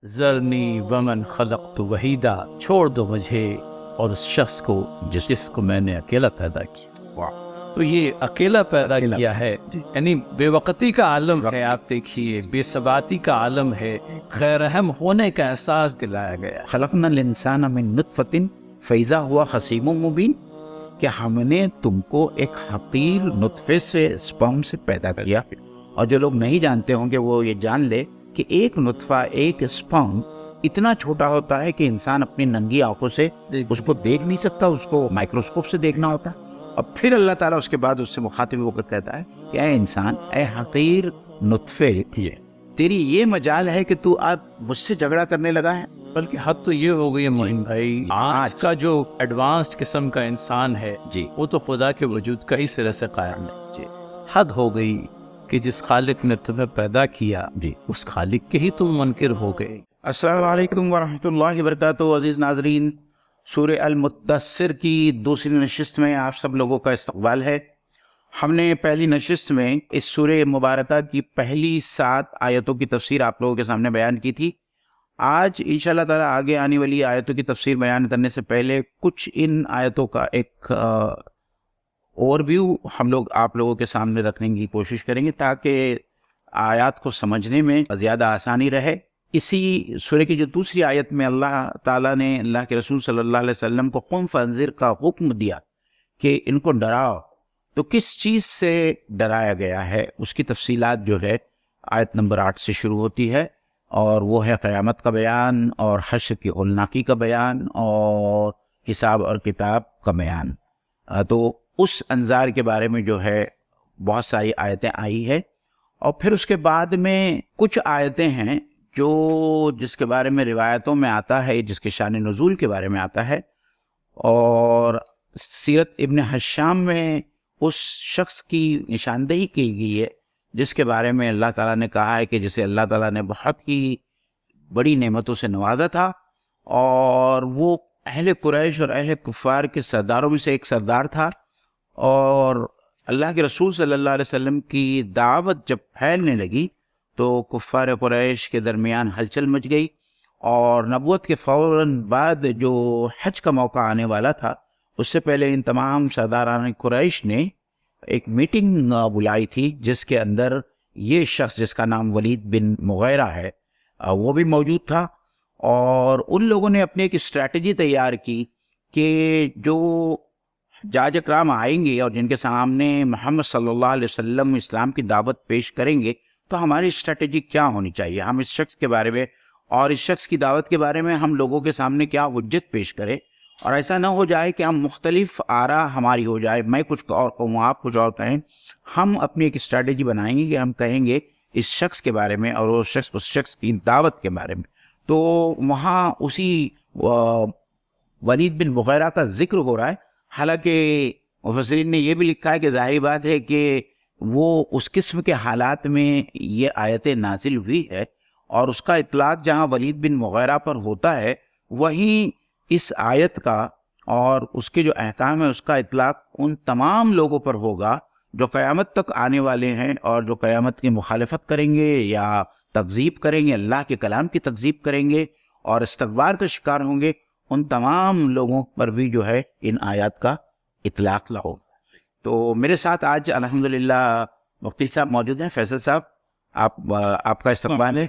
ذرنی ومن خلقت وحیدا، چھوڑ دو مجھے اور اس شخص کو جس کو میں نے اکیلا پیدا کیا۔ تو یہ اکیلا پیدا کیا ہے، یعنی بے وقتی کا عالم ہے، آپ دیکھیے بے ثباتی کا عالم ہے، غیر اہم ہونے کا احساس دلایا گیا۔ خلقنا الانسان من نطفۃ فاذا هو خصیم مبین، کہ ہم نے تم کو ایک حقیر نطفے سے، سپرم سے پیدا کیا۔ اور جو لوگ نہیں جانتے ہوں گے وہ یہ جان لے کہ ایک نطفہ، ایک سپرم اتنا چھوٹا ہوتا ہے کہ انسان اپنی ننگی آنکھوں سے اس کو دیکھ نہیں سکتا، اس کو مائکروسکوپ سے دیکھنا ہوتا ہے۔ اور پھر اللہ تعالیٰ اس کے بعد اس سے مخاطب ہو کر کہتا ہے کہ اے انسان، اے حقیر نطفے، تیری یہ مجال ہے کہ تو اب مجھ سے جھگڑا کرنے لگا ہے۔ بلکہ حد تو یہ ہو گئی ہے معین بھائی، آج کا جو ایڈوانسڈ قسم کا انسان ہے وہ تو خدا کے وجود کا ہی سرے سے قائم ہے۔ حد ہو گئی کہ جس خالق نے تمہیں پیدا کیا اس خالق کے ہی تم منکر ہو گئے۔ السلام علیکم ورحمۃ اللہ وبرکاتہ۔ عزیز ناظرین، سورہ المدثر کی دوسری نشست میں آپ سب لوگوں کا استقبال ہے۔ ہم نے پہلی نشست میں اس سورہ مبارکہ کی پہلی 7 آیتوں کی تفسیر آپ لوگوں کے سامنے بیان کی تھی۔ آج انشاءاللہ تعالی آگے آنے والی آیتوں کی تفسیر بیان کرنے سے پہلے کچھ ان آیتوں کا ایک اوور ویو ہم لوگ آپ لوگوں کے سامنے رکھنے کی کوشش کریں گے تاکہ آیات کو سمجھنے میں زیادہ آسانی رہے۔ اسی سورہ کی جو دوسری آیت میں اللہ تعالیٰ نے اللہ کے رسول صلی اللہ علیہ وسلم کو قم فانذر کا حکم دیا کہ ان کو ڈراؤ، تو کس چیز سے ڈرایا گیا ہے اس کی تفصیلات جو ہے آیت نمبر 8 سے شروع ہوتی ہے، اور وہ ہے قیامت کا بیان اور حشر کی ہولناکی کا بیان اور حساب اور کتاب کا بیان۔ تو اس انظار کے بارے میں جو ہے بہت ساری آیتیں آئی ہے، اور پھر اس کے بعد میں کچھ آیتیں ہیں جس کے بارے میں روایتوں میں آتا ہے، جس کے شان نزول کے بارے میں آتا ہے، اور سیرت ابن حشام میں اس شخص کی نشاندہی کی گئی ہے جس کے بارے میں اللہ تعالیٰ نے کہا ہے کہ جسے اللہ تعالیٰ نے بہت ہی بڑی نعمتوں سے نوازا تھا، اور وہ اہل قریش اور اہل کفار کے سرداروں میں سے ایک سردار تھا، اور اللہ کے رسول صلی اللہ علیہ وسلم کی دعوت جب پھیلنے لگی تو کفار قریش کے درمیان ہلچل مچ گئی، اور نبوت کے فوراً بعد جو حج کا موقع آنے والا تھا اس سے پہلے ان تمام سرداران قریش نے ایک میٹنگ بلائی تھی جس کے اندر یہ شخص جس کا نام ولید بن مغیرہ ہے وہ بھی موجود تھا، اور ان لوگوں نے اپنی ایک اسٹریٹجی تیار کی کہ جو حجاج اکرام آئیں گے اور جن کے سامنے محمد صلی اللہ علیہ وسلم اسلام کی دعوت پیش کریں گے تو ہماری اسٹریٹجی کیا ہونی چاہیے، ہم اس شخص کے بارے میں اور اس شخص کی دعوت کے بارے میں ہم لوگوں کے سامنے کیا حجت پیش کریں، اور ایسا نہ ہو جائے کہ ہم مختلف آراء ہماری ہو جائے، میں کچھ اور کہوں آپ کچھ اور کہیں۔ ہم اپنی ایک اسٹریٹجی بنائیں گے کہ ہم کہیں گے اس شخص کے بارے میں اور وہ شخص اس شخص کی دعوت کے بارے میں۔ تو وہاں اسی ولید بن مغیرہ کا ذکر ہو رہا ہے، حالانکہ مفسرین نے یہ بھی لکھا ہے کہ ظاہری بات ہے کہ وہ اس قسم کے حالات میں یہ آیتیں نازل ہوئی ہے، اور اس کا اطلاق جہاں ولید بن مغیرہ پر ہوتا ہے وہیں اس آیت کا اور اس کے جو احکام ہے اس کا اطلاق ان تمام لوگوں پر ہوگا جو قیامت تک آنے والے ہیں اور جو قیامت کی مخالفت کریں گے یا تکذیب کریں گے، اللہ کے کلام کی تکذیب کریں گے اور استکبار کا شکار ہوں گے، ان تمام لوگوں پر بھی جو ہے ان آیات کا اطلاق لاؤ۔ تو میرے ساتھ آج الحمدللہ مفتی صاحب موجود ہیں، فیصل صاحب، آپ کا استقبال ہے۔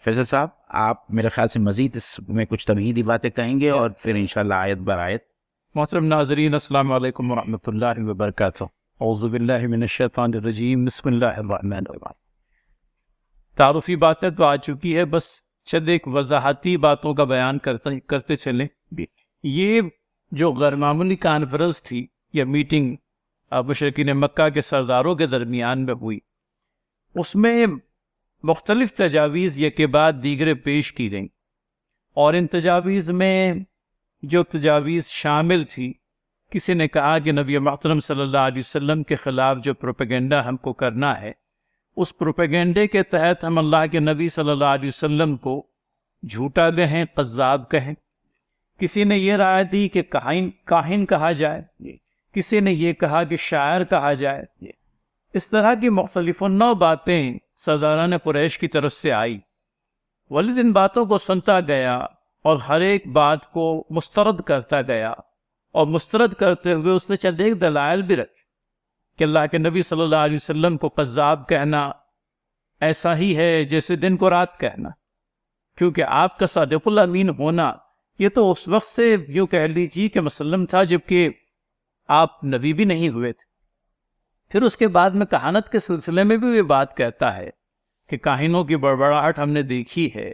فیصل صاحب، آپ میرے خیال سے مزید اس میں کچھ تمہیدی باتیں کہیں گے اور پھر انشاءاللہ آیت بر آیت۔ محترم ناظرین، السلام علیکم ورحمۃ اللہ وبرکاتہ۔ اعوذ باللہ من الشیطان الرجیم، بسم اللہ الرحمن الرحیم۔ تعارفی باتیں تو آ چکی ہے، بس چند ایک وضاحتی باتوں کا بیان کرتے چلیں۔ یہ جو غیر معمولی کانفرنس تھی یا میٹنگ مشرکین مکہ کے سرداروں کے درمیان میں ہوئی، اس میں مختلف تجاویز یک کے بعد دیگرے پیش کی گئیں، اور ان تجاویز میں جو تجاویز شامل تھی، کسی نے کہا کہ نبی محترم صلی اللہ علیہ وسلم کے خلاف جو پروپیگنڈا ہم کو کرنا ہے، اس پروپیگنڈے کے تحت ہم اللہ کے نبی صلی اللہ علیہ وسلم کو جھوٹا کہیں، قذاب کہیں۔ کسی نے یہ رائے دی کہ کاہن کہا جائے، کسی نے یہ کہا کہ شاعر کہا جائے۔ اس طرح کی مختلف نوع باتیں سرداران قریش کی طرف سے آئی، والد ان باتوں کو سنتا گیا اور ہر ایک بات کو مسترد کرتا گیا، اور مسترد کرتے ہوئے اس نے چند ایک دلائل بھی رکھے کہ اللہ کے نبی صلی اللہ علیہ وسلم کو کذاب کہنا ایسا ہی ہے جیسے دن کو رات کہنا، کیونکہ آپ کا صادق الامین ہونا یہ تو اس وقت سے یوں کہہ لیجیے کہ مسلم تھا جبکہ آپ نبی بھی نہیں ہوئے تھے۔ پھر اس کے بعد میں کہانت کے سلسلے میں بھی یہ بات کہتا ہے کہ کاہنوں کی بڑبڑاہٹ ہم نے دیکھی ہے،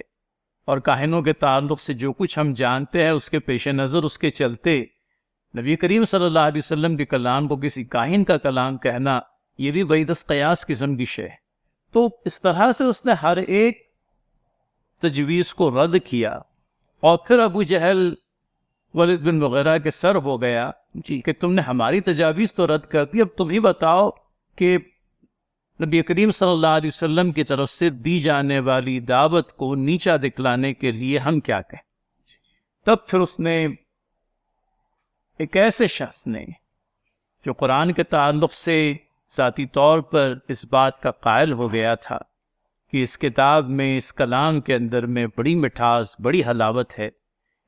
اور کاہنوں کے تعلق سے جو کچھ ہم جانتے ہیں اس کے پیش نظر اس کے چلتے نبی کریم صلی اللہ علیہ وسلم کے کلام کو کسی کاہن کا کلام کہنا یہ بھی بعیدست قیاس قسم کی شے ہے۔ تو اس طرح سے اس نے ہر ایک تجویز کو رد کیا، اور پھر ابو جہل ولید بن مغیرہ کے سر ہو گیا کہ تم نے ہماری تجاویز تو رد کر دی، اب تم ہی بتاؤ کہ نبی کریم صلی اللہ علیہ وسلم کی طرف سے دی جانے والی دعوت کو نیچا دکھلانے کے لیے ہم کیا کہیں۔ تب پھر اس نے ایک ایسے شخص نے جو قرآن کے تعلق سے ذاتی طور پر اس بات کا قائل ہو گیا تھا کہ اس کتاب میں، اس کلام کے اندر میں بڑی مٹھاس، بڑی حلاوت ہے،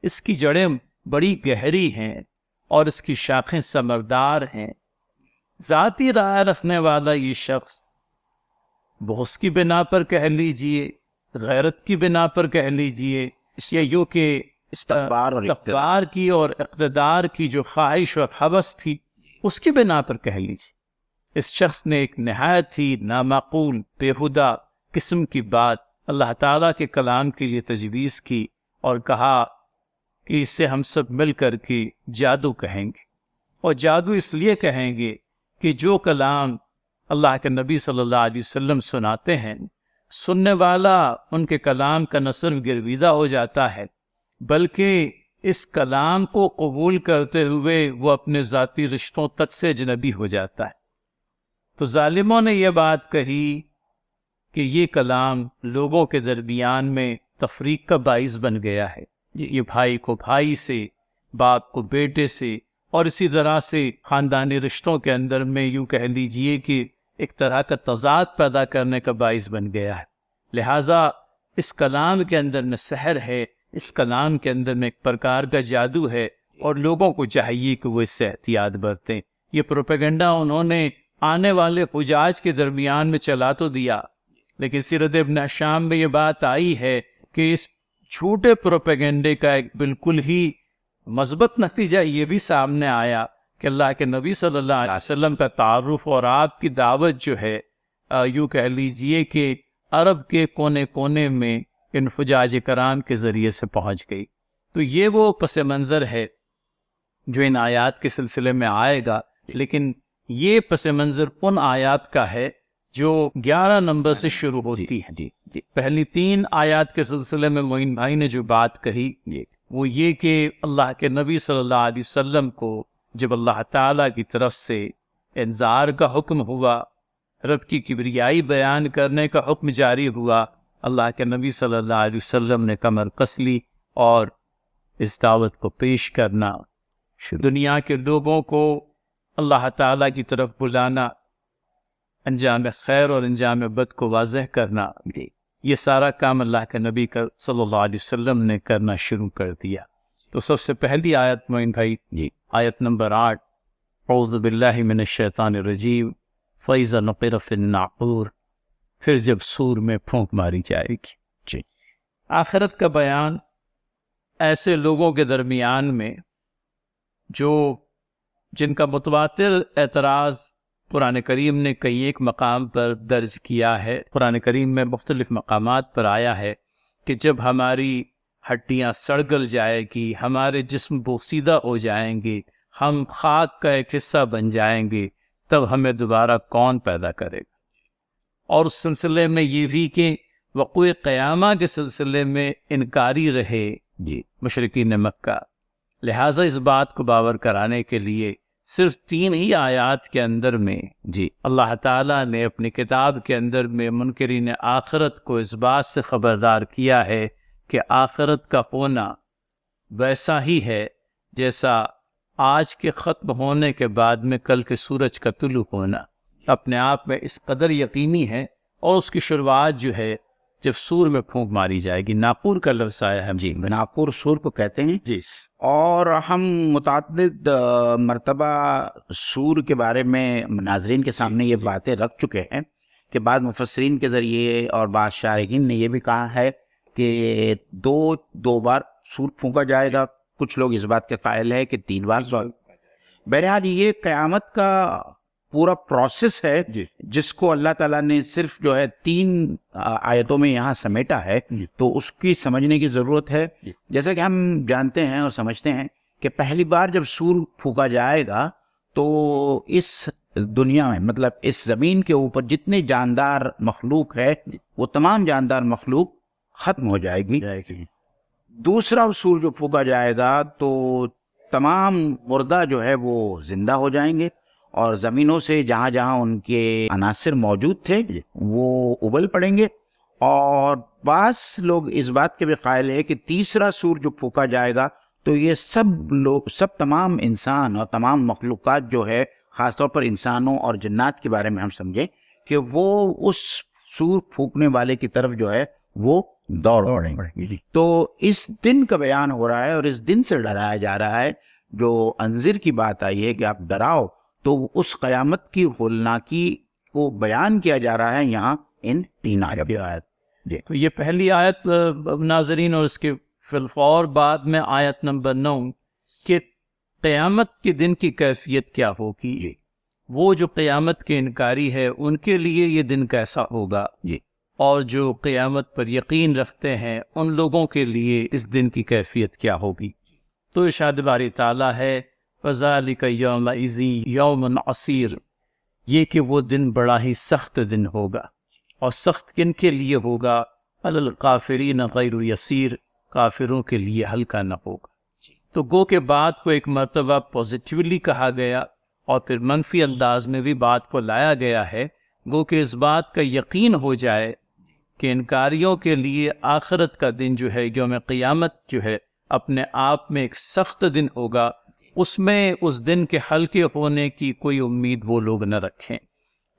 اس کی جڑیں بڑی گہری ہیں اور اس کی شاخیں ثمردار ہیں، ذاتی رائے رکھنے والا یہ شخص بحث کی بنا پر کہہ لیجئے، غیرت کی بنا پر کہہ لیجئے، یا یوں کہ استقبار کی اور اقتدار کی جو خواہش اور حوث تھی اس کی بنا پر کہہ لیجئے، اس شخص نے ایک نہایت ہی نامعقول بیہودہ قسم کی بات اللہ تعالیٰ کے کلام کے لیے تجویز کی، اور کہا کہ اس سے ہم سب مل کر کے جادو کہیں گے، اور جادو اس لیے کہیں گے کہ جو کلام اللہ کے نبی صلی اللہ علیہ وسلم سناتے ہیں، سننے والا ان کے کلام کا نہ صرف گرویدہ ہو جاتا ہے بلکہ اس کلام کو قبول کرتے ہوئے وہ اپنے ذاتی رشتوں تک سے اجنبی ہو جاتا ہے۔ تو ظالموں نے یہ بات کہی کہ یہ کلام لوگوں کے درمیان میں تفریق کا باعث بن گیا ہے، یہ بھائی کو بھائی سے، باپ کو بیٹے سے، اور اسی طرح سے خاندانی رشتوں کے اندر میں یوں کہہ لیجئے کہ ایک طرح کا تضاد پیدا کرنے کا باعث بن گیا ہے۔ لہٰذا اس کلام کے اندر میں سحر ہے، اس کلام کے اندر میں ایک پرکار کا جادو ہے، اور لوگوں کو چاہیے کہ وہ اس سے احتیاط برتیں۔ یہ پروپیگنڈا انہوں نے آنے والے حجاج کے درمیان میں چلا تو دیا، لیکن سیرت ابن شام میں یہ بات آئی ہے کہ اس جھوٹے پروپیگنڈے کا ایک بالکل ہی مثبت نتیجہ یہ بھی سامنے آیا کہ اللہ کے نبی صلی اللہ علیہ وسلم کا تعارف اور آپ کی دعوت جو ہے یوں کہہ لیجئے کہ عرب کے کونے کونے میں ان حجاج کرام کے ذریعے سے پہنچ گئی۔ تو یہ وہ پس منظر ہے جو ان آیات کے سلسلے میں آئے گا، لیکن یہ پس منظر ان آیات کا ہے جو 11 نمبر سے شروع ہوتی ہے۔ پہلی 3 آیات کے سلسلے میں معین بھائی نے جو بات کہی وہ یہ کہ اللہ کے نبی صلی اللہ علیہ وسلم کو جب اللہ تعالیٰ کی طرف سے انذار کا حکم ہوا، رب کی کبریائی بیان کرنے کا حکم جاری ہوا، اللہ کے نبی صلی اللہ علیہ وسلم نے کمر کس لی اور اس دعوت کو پیش کرنا، دنیا کے لوگوں کو اللہ تعالیٰ کی طرف بلانا، انجام خیر اور انجام بد کو واضح کرنا، یہ سارا کام اللہ کے نبی کا صلی اللہ علیہ وسلم نے کرنا شروع کر دیا۔ تو سب سے پہلی آیت معین بھائی آیت نمبر 8، اعوذ باللہ من الشیطان الرجیم فَإِذَا نُقِرَ فِي النَّاقُورِ، پھر جب سور میں پھونک ماری جائے گی۔ آخرت کا بیان ایسے لوگوں کے درمیان میں جن کا متواتر اعتراض قرآن کریم نے کئی ایک مقام پر درج کیا ہے، قرآن کریم میں مختلف مقامات پر آیا ہے کہ جب ہماری ہڈیاں سڑ گل جائے گی، ہمارے جسم بوسیدہ ہو جائیں گے، ہم خاک کا ایک حصہ بن جائیں گے، تب ہمیں دوبارہ کون پیدا کرے گا؟ اور اس سلسلے میں یہ بھی کہ وقوع قیامہ کے سلسلے میں انکاری رہے مشرکین مکہ، لہٰذا اس بات کو باور کرانے کے لیے صرف 3 ہی آیات کے اندر میں اللہ تعالیٰ نے اپنی کتاب کے اندر میں منکرین آخرت کو اس بات سے خبردار کیا ہے کہ آخرت کا ہونا ویسا ہی ہے جیسا آج کے ختم ہونے کے بعد میں کل کے سورج کا طلوع ہونا، اپنے آپ میں اس قدر یقینی ہے، اور اس کی شروعات جو ہے جب سور میں پھونک ماری جائے گی. ناقور کا لفظ آیا ہے. جی ناقور سور کو کہتے ہیں. جی اور ہم متعدد مرتبہ سور کے بارے میں ناظرین کے سامنے یہ باتیں رکھ چکے ہیں کہ بعض مفسرین کے ذریعے اور بعض شارحین نے یہ بھی کہا ہے کہ دو بار سور پھونکا جائے گا. کچھ لوگ اس بات کے قائل ہے کہ 3 بار. بہرحال یہ قیامت کا پورا پروسیس ہے جس کو اللہ تعالیٰ نے صرف جو ہے 3 آیتوں میں یہاں سمیٹا ہے, تو اس کی سمجھنے کی ضرورت ہے. جیسا کہ ہم جانتے ہیں اور سمجھتے ہیں کہ پہلی بار جب سور پھونکا جائے گا تو اس دنیا میں, مطلب اس زمین کے اوپر جتنے جاندار مخلوق ہے وہ تمام جاندار مخلوق ختم ہو جائے گی. دوسرا سور جو پھونکا جائے گا تو تمام مردہ جو ہے وہ زندہ ہو جائیں گے, اور زمینوں سے جہاں جہاں ان کے عناصر موجود تھے وہ ابل پڑیں گے. اور بعض لوگ اس بات کے بھی قائل ہے کہ تیسرا سور جو پھونکا جائے گا تو یہ سب تمام انسان اور تمام مخلوقات جو ہے, خاص طور پر انسانوں اور جنات کے بارے میں ہم سمجھیں کہ وہ اس سور پھونکنے والے کی طرف جو ہے وہ دوڑ پڑیں گے. تو اس دن کا بیان ہو رہا ہے اور اس دن سے ڈرایا جا رہا ہے. جو انذر کی بات آئی ہے کہ آپ ڈراؤ, تو اس قیامت کی ہولناکی کو بیان کیا جا رہا ہے یہاں ان 3 آیت. جی تو یہ پہلی آیت ناظرین, اور اس کے فلفور بعد میں آیت نمبر 9 کہ قیامت کے دن کی کیفیت کیا ہوگی. جی وہ جو قیامت کے انکاری ہے ان کے لیے یہ دن کیسا ہوگا. جی اور جو قیامت پر یقین رکھتے ہیں ان لوگوں کے لیے اس دن کی کیفیت کیا ہوگی. تو ارشاد باری تعالیٰ ہے فَذَلِكَ يَوْمَئِذٍ يَوْمٌ عَسِيرٌ, یہ کہ وہ دن بڑا ہی سخت دن ہوگا. اور سخت کن کے لیے ہوگا؟ عَلَى الْقَافِرِينَ غَيْرُ يَسِيرٌ, کافروں کے لیے ہلکا نہ ہوگا. تو گو کے بات کو ایک مرتبہ پازیٹیولی کہا گیا اور پھر منفی انداز میں بھی بات کو لایا گیا ہے, گو کہ اس بات کا یقین ہو جائے کہ انکاریوں کے لیے آخرت کا دن جو ہے, یوم قیامت جو ہے, اپنے آپ میں ایک سخت دن ہوگا. اس میں اس دن کے ہلکے ہونے کی کوئی امید وہ لوگ نہ رکھیں.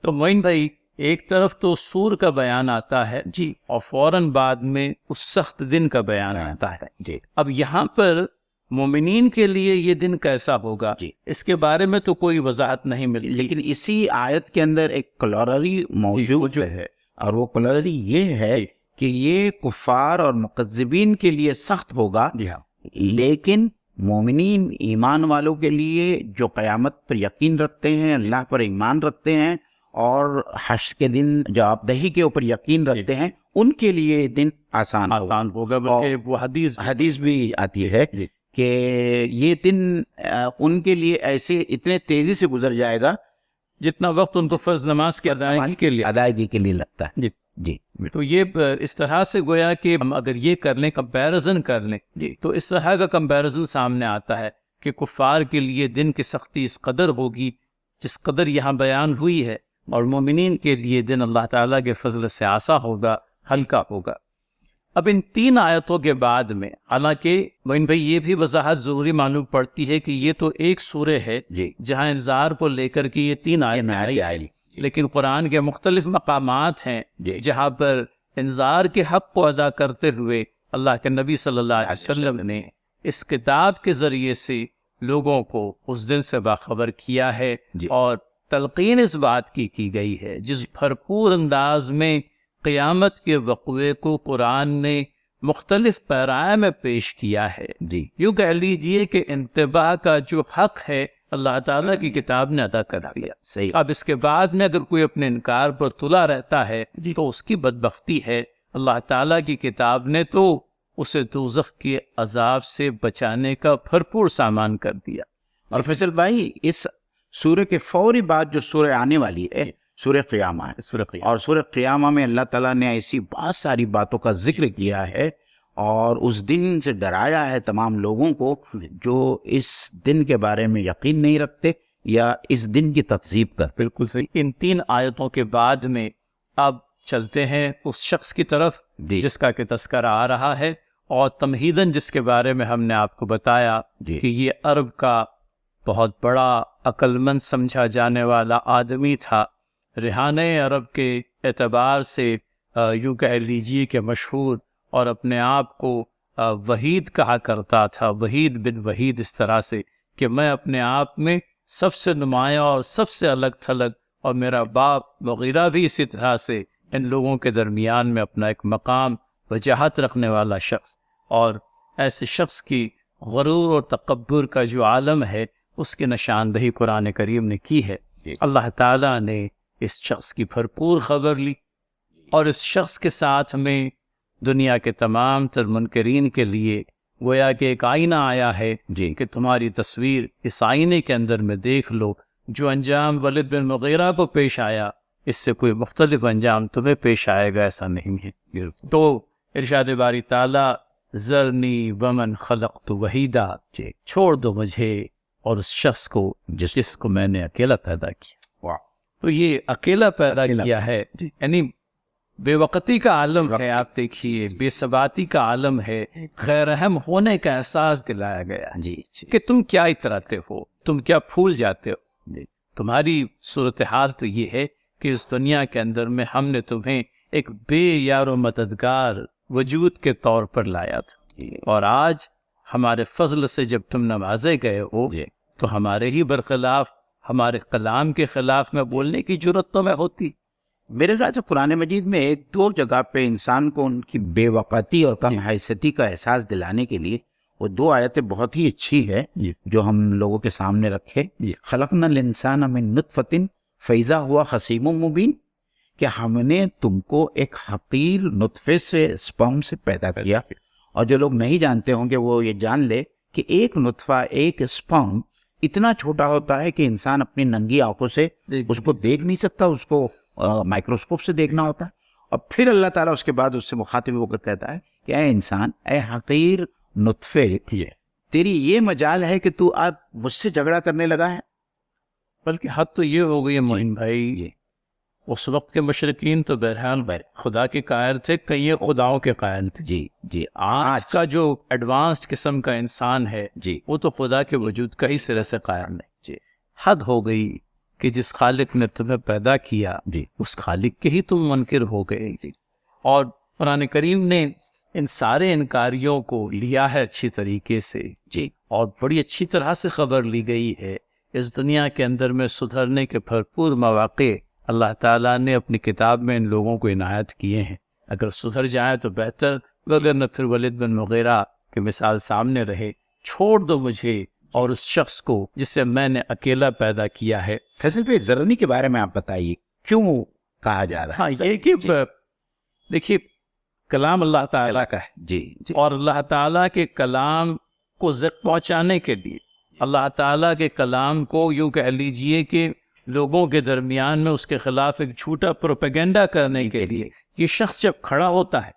تو معین بھائی, ایک طرف تو سور کا بیان آتا ہے جی, اور فوراً بعد میں اس سخت دن کا بیان آتا ہے جی. اب یہاں پر مومنین کے لیے یہ دن کیسا ہوگا جی, اس کے بارے میں تو کوئی وضاحت نہیں ملتی, لیکن اسی آیت کے اندر ایک کلورری موجود ہے, اور وہ کلورری یہ ہے کہ یہ کفار اور مکذبین کے لیے سخت ہوگا. جی ہاں, لیکن مومنین ایمان والوں کے لیے جو قیامت پر یقین رکھتے ہیں, اللہ پر ایمان رکھتے ہیں اور حشر کے دن جواب دہی کے اوپر یقین رکھتے ہیں, ان کے لیے یہ دن آسان ہوگا. بلکہ وہ حدیث بھی آتی ہے کہ یہ دن ان کے لیے ایسے اتنے تیزی سے گزر جائے گا جتنا وقت ان کو فرض نماز کی ادائیگی کے لیے لگتا ہے. جی جی, تو یہ اس طرح سے گویا کہ ہم اگر یہ کر لیں, کمپیریزن کر لیں, تو اس طرح کا کمپیریزن سامنے آتا ہے کہ کفار کے لیے دن کی سختی اس قدر ہوگی جس قدر یہاں بیان ہوئی ہے, اور مومنین کے لیے دن اللہ تعالیٰ کے فضل سے آسا ہوگا, ہلکا ہوگا. اب ان 3 آیتوں کے بعد میں, حالانکہ معین بھائی یہ بھی وضاحت ضروری معلوم پڑتی ہے کہ یہ تو ایک سورہ ہے جہاں انذار کو لے کر کے یہ 3 آیتیں آئی, لیکن قرآن کے مختلف مقامات ہیں جہاں پر انذار کے حق کو ادا کرتے ہوئے اللہ کے نبی صلی اللہ علیہ وسلم نے اس کتاب کے ذریعے سے لوگوں کو اس دن سے باخبر کیا ہے, اور تلقین اس بات کی گئی ہے جس بھرپور انداز میں قیامت کے وقوعے کو قرآن نے مختلف پیرائے میں پیش کیا ہے. یوں کہہ لیجئے کہ انتباہ کا جو حق ہے اللہ تعالیٰ کی کتاب نے ادا کر دیا. صحیح. اب اس کے بعد میں اگر کوئی اپنے انکار پر تلا رہتا ہے تو اس کی بدبختی ہے. اللہ تعالیٰ کی کتاب نے تو اسے دوزخ کے عذاب سے بچانے کا بھرپور سامان کر دیا. اور فیصل بھائی, اس سورہ کے فوری بعد جو سورہ آنے والی ہے سورہ قیامہ ہے, اور سورہ قیامہ میں اللہ تعالیٰ نے ایسی بہت ساری باتوں کا ذکر کیا ہے اور اس دن سے ڈرایا ہے تمام لوگوں کو جو اس دن کے بارے میں یقین نہیں رکھتے یا اس دن کی تکذیب کرتے. بالکل صحیح. ان 3 آیتوں کے بعد میں اب چلتے ہیں اس شخص کی طرف جس کا کہ تذکرہ آ رہا ہے, اور تمہیداً جس کے بارے میں ہم نے آپ کو بتایا کہ یہ عرب کا بہت بڑا عقل مند سمجھا جانے والا آدمی تھا. ریحانہ عرب کے اعتبار سے یوں کہہ لیجئے کہ مشہور اور اپنے آپ کو وحید کہا کرتا تھا، وحید بن وحید، اس طرح سے کہ میں اپنے آپ میں سب سے نمایاں اور سب سے الگ تھلگ، اور میرا باپ مغیرہ بھی اسی طرح سے ان لوگوں کے درمیان میں اپنا ایک مقام وجاہت رکھنے والا شخص، اور ایسے شخص کی غرور اور تکبر کا جو عالم ہے اس کی نشاندہی قرآن کریم نے کی ہے۔ اللہ تعالیٰ نے اس شخص کی بھرپور خبر لی، اور اس شخص کے ساتھ میں دنیا کے تمام تر منکرین کے لیے گویا کہ ایک آئینہ آیا ہے کہ تمہاری تصویر اس آئینے کے اندر میں دیکھ لو، جو انجام ولید بن مغیرہ کو پیش آیا اس سے کوئی مختلف انجام تمہیں پیش آئے گا، ایسا نہیں ہے۔ تو ارشاد باری تعالیٰ ذرنی ومن خلقت وحیدا، چھوڑ دو مجھے اور اس شخص کو جس کو میں نے اکیلا پیدا کیا۔ تو یہ اکیلا پیدا کیا ہے، یعنی بے وقتی کا عالم ہے، آپ دیکھیے بے ثباتی کا عالم ہے، غیر اہم ہونے کا احساس دلایا گیا کہ تم کیا اتراتے ہو، تم کیا پھول جاتے ہو۔ تمہاری صورتحال تو یہ ہے کہ اس دنیا کے اندر میں ہم نے تمہیں ایک بے یار و مددگار وجود کے طور پر لایا تھا، اور آج ہمارے فضل سے جب تم نوازے گئے ہو تو ہمارے ہی برخلاف، ہمارے کلام کے خلاف میں بولنے کی جرت تو میں ہوتی۔ میرے خیال سے قرآن مجید میں ایک دو جگہ پہ انسان کو ان کی بے وقتی اور کم حیثیتی کا احساس دلانے کے لیے وہ دو آیتیں بہت ہی اچھی ہے جو ہم لوگوں کے سامنے رکھے۔ خلقنا الانسان من نطفۃ فاذا هو خصیم مبین، کہ ہم نے تم کو ایک حقیر نطفے سے، سپرم سے پیدا کیا، اور جو لوگ نہیں جانتے ہوں گے وہ یہ جان لے کہ ایک نطفہ، ایک سپرم اتنا چھوٹا ہوتا ہے کہ انسان اپنی ننگی آنکھوں سے اس کو دیکھ نہیں سکتا، اس کو مائکروسکوپ سے دیکھنا ہوتا ہے، اور پھر اللہ تعالیٰ اس کے بعد اس سے مخاطب ہو کر کہتا ہے کہ اے انسان، اے حقیر نطفے، تیری یہ مجال ہے کہ تو اب مجھ سے جھگڑا کرنے لگا ہے۔ بلکہ حد تو یہ ہو گئی ہے معین بھائی، اس وقت کے مشرکین تو بہرحال خدا کے قائل تھے، کئی خداؤں کے قائل تھے۔ آج کا جو ایڈوانسڈ قسم کا انسان ہے وہ تو خدا کے وجود کا ہی سرے سے قائل نہیں۔ حد ہو گئی کہ جس خالق نے تمہیں پیدا کیا اس خالق کے ہی تم منکر ہو گئے۔ اور قرآن کریم نے ان سارے انکاریوں کو لیا ہے اچھی طریقے سے، اور بڑی اچھی طرح سے خبر لی گئی ہے۔ اس دنیا کے اندر میں سدھرنے کے بھرپور مواقع اللہ تعالیٰ نے اپنی کتاب میں ان لوگوں کو عنایت کیے ہیں، اگر سدھر جائیں تو بہتر، وگرنہ پھر ولید بن مغیرہ کی مثال سامنے رہے۔ چھوڑ دو مجھے اور اس شخص کو جسے میں نے اکیلا پیدا کیا ہے۔ فیصل بھائی، ذرنی کے بارے میں آپ بتائیے کیوں کہا جا رہا ہے؟ ہاں، یہ کہ دیکھیے کلام اللہ تعالیٰ کا ہے، اور اللہ تعالیٰ کے کلام کو ذکر پہنچانے کے لیے، اللہ تعالیٰ کے کلام کو یوں کہہ لیجئے کہ لوگوں کے درمیان میں اس کے خلاف ایک جھوٹا پروپیگنڈا کرنے کے لیے یہ شخص جب کھڑا ہوتا ہے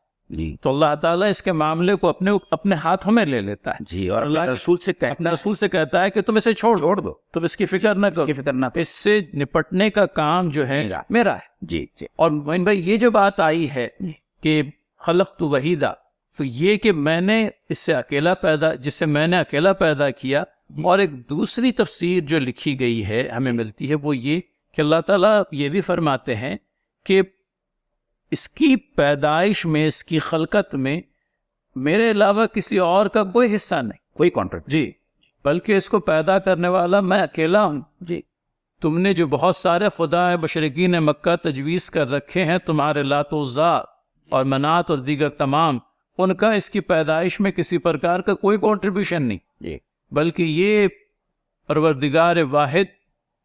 تو اللہ تعالیٰ اس کے معاملے کو اپنے ہاتھوں میں لے لیتا ہے، اور اللہ رسول سے کہتا ہے کہ تم اسے چھوڑ دو، تم اس کی فکر نہ کرو، اس سے نپٹنے کا کام جو ہے میرا ہے۔ اور معین بھائی، یہ جو بات آئی ہے کہ خلقت وحیدا، تو یہ کہ میں نے جسے میں نے اکیلا پیدا کیا، اور ایک دوسری تفسیر جو لکھی گئی ہے ہمیں ملتی ہے وہ یہ کہ اللہ تعالیٰ یہ بھی فرماتے ہیں کہ اس کی پیدائش میں، اس کی خلقت میں میرے علاوہ کسی اور کا کوئی حصہ نہیں، کوئی کانٹریکٹ، بلکہ اس کو پیدا کرنے والا میں اکیلا ہوں۔ تم نے جو بہت سارے خدا مشرکین مکہ تجویز کر رکھے ہیں، تمہارے لات و عزا اور منات اور دیگر تمام، ان کا اس کی پیدائش میں کسی پرکار کا کوئی کنٹریبیوشن نہیں، بلکہ یہ پروردگار واحد